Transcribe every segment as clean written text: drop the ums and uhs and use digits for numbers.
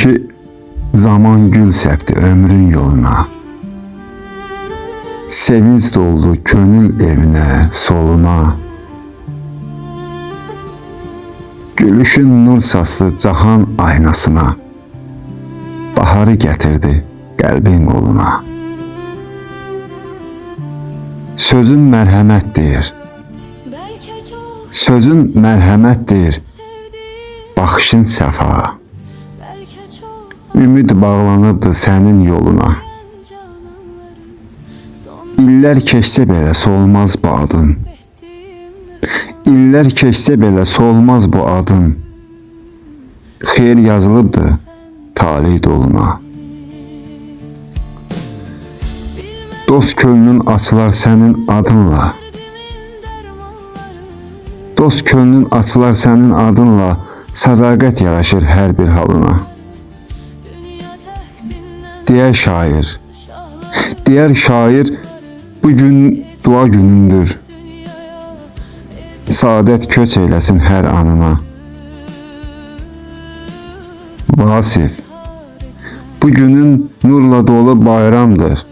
Çünkü zaman gül septi ömrün yoluna. Sevinç doldu könül evine, soluna. Gülüşün nur saslı cahan aynasına. Baharı getirdi qəlbin qoluna. Sözün mərhəmətdir. Sözün mərhəmətdir. Baxışın səfa. Ümid bağlanıbdı sənin yoluna. İllər keçsə belə solmaz bu adın. İllər keçsə belə solmaz bu adın. Xeyir yazılıbdı talih doluna. Dost könlün açılar sənin adınla. Dost könlün açılar sənin adınla. Sədaqət yaraşır hər bir halına. Deyər şair. Deyər şair, bugün dua günündür. Saadət köç eyləsin hər anına. Vasif, bugünün nurla dolu bayramdır.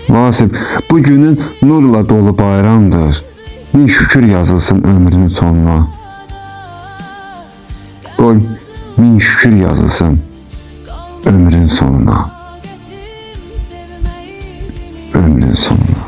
Vasif, bugünün nurla dolu bayramdır. Min şükür yazılsın ömrünün sonuna. Qoy min şükür yazılsın ömrün sonuna. Ömrün sonuna.